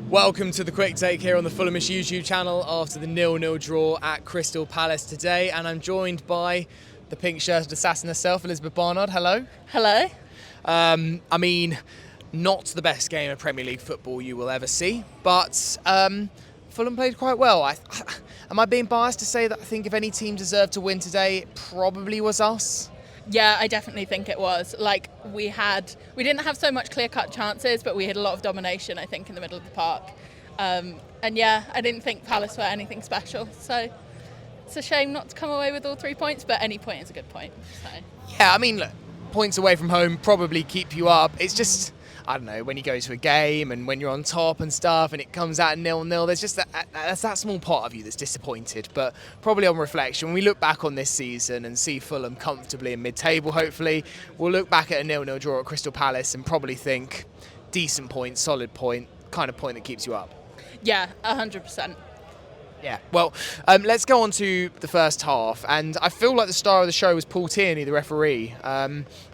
Welcome to the quick take here on the Fulhamish YouTube channel after the 0-0 draw at Crystal Palace today, and I'm joined by the pink-shirted assassin herself, Elizabeth Barnard. Hello. Hello. I mean, not the best game of Premier League football you will ever see, but Fulham played quite well. Am I being biased to say that I think if any team deserved to win today, it probably was us? Yeah, I definitely think it was. Like, we didn't have so much clear-cut chances, but we had a lot of domination, I think, in the middle of the park. And yeah, I didn't think Palace were anything special. So it's a shame not to come away with all 3 points, but any point is a good point. So. Yeah, I mean, look, points away from home probably keep you up. It's just, I don't know, when you go to a game and when you're on top and stuff and it comes out 0-0, there's just that small part of you that's disappointed. But probably on reflection, when we look back on this season and see Fulham comfortably in mid-table, hopefully, we'll look back at a 0-0 draw at Crystal Palace and probably think decent point, solid point, kind of point that keeps you up. Yeah, 100%. Yeah, well, let's go on to the first half, and I feel like the star of the show was Paul Tierney, the referee.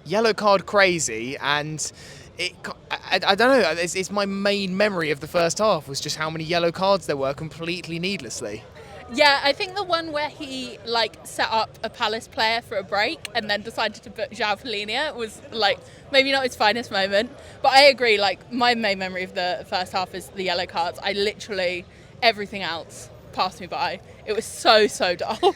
Yellow card crazy, and I don't know, it's my main memory of the first half was just how many yellow cards there were completely needlessly. Yeah, I think the one where he set up a Palace player for a break and then decided to put João Palhinha was maybe not his finest moment. But I agree, my main memory of the first half is the yellow cards. I literally, everything else passed me by. It was so dull.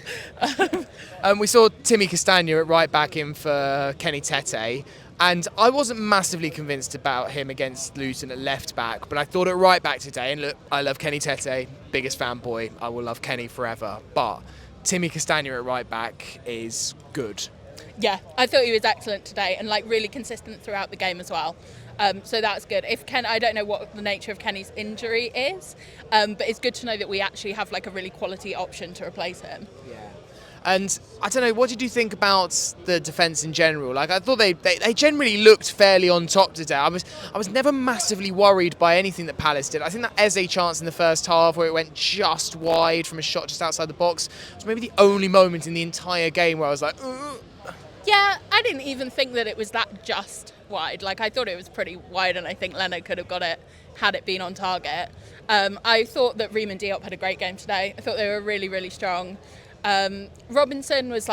We saw Timmy Castagna at right back in for Kenny Tete. And I wasn't massively convinced about him against Luton at left back, but I thought at right back today, and look, I love Kenny Tete, biggest fanboy, I will love Kenny forever, but Timmy Castagna at right back is good. Yeah, I thought he was excellent today and really consistent throughout the game as well. So that's good. I don't know what the nature of Kenny's injury is, but it's good to know that we actually have a really quality option to replace him. Yeah. And I don't know, what did you think about the defence in general? I thought they generally looked fairly on top today. I was never massively worried by anything that Palace did. I think that Eze chance in the first half where it went just wide from a shot just outside the box was maybe the only moment in the entire game where I was like, ugh. Yeah, I didn't even think that it was that just wide. I thought it was pretty wide, and I think Leonard could have got it had it been on target. I thought that Ream and Diop had a great game today. I thought they were really, really strong. Robinson was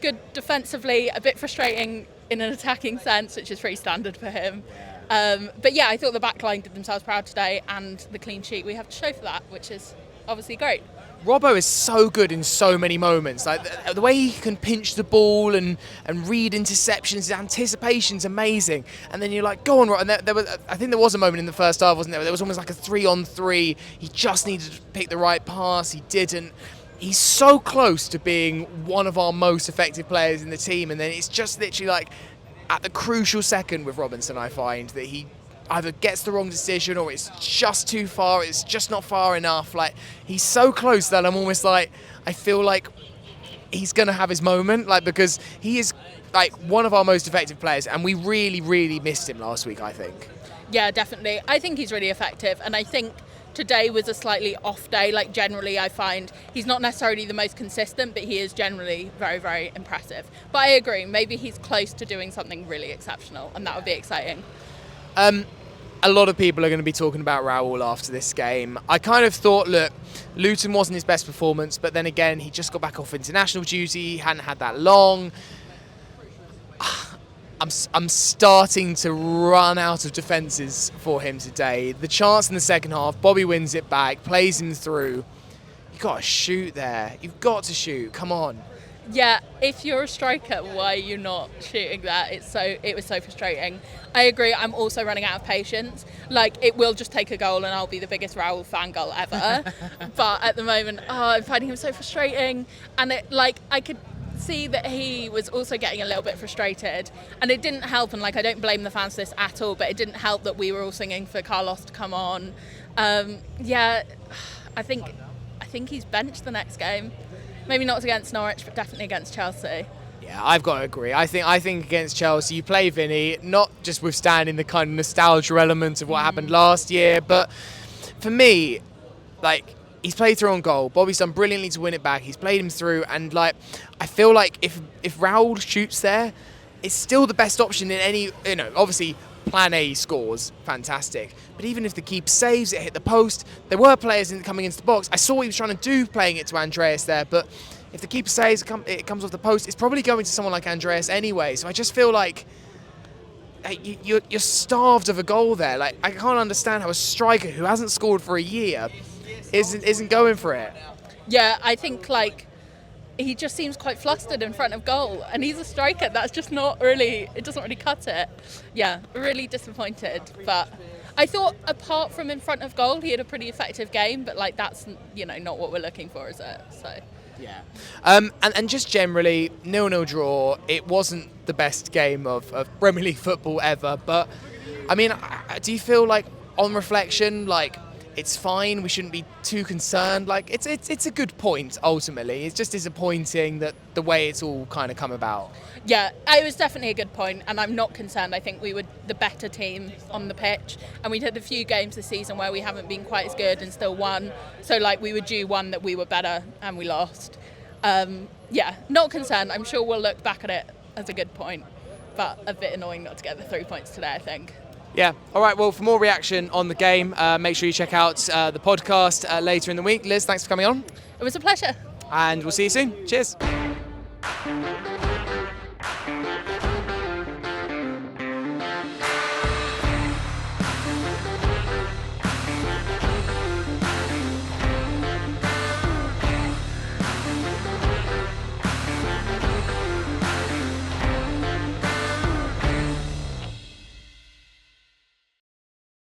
good defensively, a bit frustrating in an attacking sense, which is pretty standard for him. But yeah, I thought the back line did themselves proud today, and the clean sheet we have to show for that, which is obviously great. Robbo is so good in so many moments. The way he can pinch the ball and read interceptions, his anticipation's amazing. And then you're like, go on, Rob. And I think there was a moment in the first half, wasn't there? There was almost like a 3-on-3. He just needed to pick the right pass. He didn't. He's so close to being one of our most effective players in the team, and then it's just literally at the crucial second with Robinson, I find that he either gets the wrong decision or it's just too far, it's just not far enough. He's so close that I'm almost I feel like he's going to have his moment, because he is one of our most effective players, and we really, really missed him last week, I think. Yeah, definitely. I think he's really effective, and I think today was a slightly off day. Generally, I find he's not necessarily the most consistent, but he is generally very, very impressive. But I agree, maybe he's close to doing something really exceptional, and that would be exciting. A lot of people are going to be talking about Raul after this game. I kind of thought, look, Luton wasn't his best performance, but then again, he just got back off international duty, he hadn't had that long. I'm starting to run out of defences for him today. The chance in the second half, Bobby wins it back, plays him through. You've got to shoot there. You've got to shoot. Come on. Yeah, if you're a striker, why are you not shooting that? It was so frustrating. I agree, I'm also running out of patience. It will just take a goal and I'll be the biggest Raul fangirl ever. But at the moment, I'm finding him so frustrating. And I could see that he was also getting a little bit frustrated, and it didn't help, and I don't blame the fans for this at all, but it didn't help that we were all singing for Carlos to come on. Yeah, I think he's benched the next game. Maybe not against Norwich, but definitely against Chelsea. Yeah, I've got to agree. I think against Chelsea, you play Vinny, not just withstanding the kind of nostalgia element of what happened last year, but for me, he's played through on goal. Bobby's done brilliantly to win it back. He's played him through, and I feel like if Raul shoots there, it's still the best option in any. Obviously Plan A scores, fantastic. But even if the keeper saves it, hit the post, there were players coming into the box. I saw what he was trying to do playing it to Andreas there, but if the keeper saves it comes off the post, it's probably going to someone like Andreas anyway. So I just feel like you're starved of a goal there. Like, I can't understand how a striker who hasn't scored for a year isn't going for it. Yeah, I think like he just seems quite flustered in front of goal, and he's a striker. That's just not really, it doesn't really cut it. Yeah, really disappointed. But I thought apart from in front of goal, he had a pretty effective game, but like that's, not what we're looking for, is it? So. Yeah. And just generally, 0-0 draw, it wasn't the best game of Premier League football ever, but I mean, do you feel like on reflection, like it's fine, we shouldn't be too concerned? Like it's a good point ultimately. It's just disappointing that the way it's all kind of come about. Yeah, it was definitely a good point, and I'm not concerned. I think we were the better team on the pitch, and we'd had a few games this season where we haven't been quite as good and still won. So like we were due one that we were better and we lost. Yeah, not concerned. I'm sure we'll look back at it as a good point, but a bit annoying not to get the 3 points today, I think. Yeah. All right. Well, for more reaction on the game, make sure you check out the podcast later in the week. Liz, thanks for coming on. It was a pleasure. And we'll see you soon. Cheers.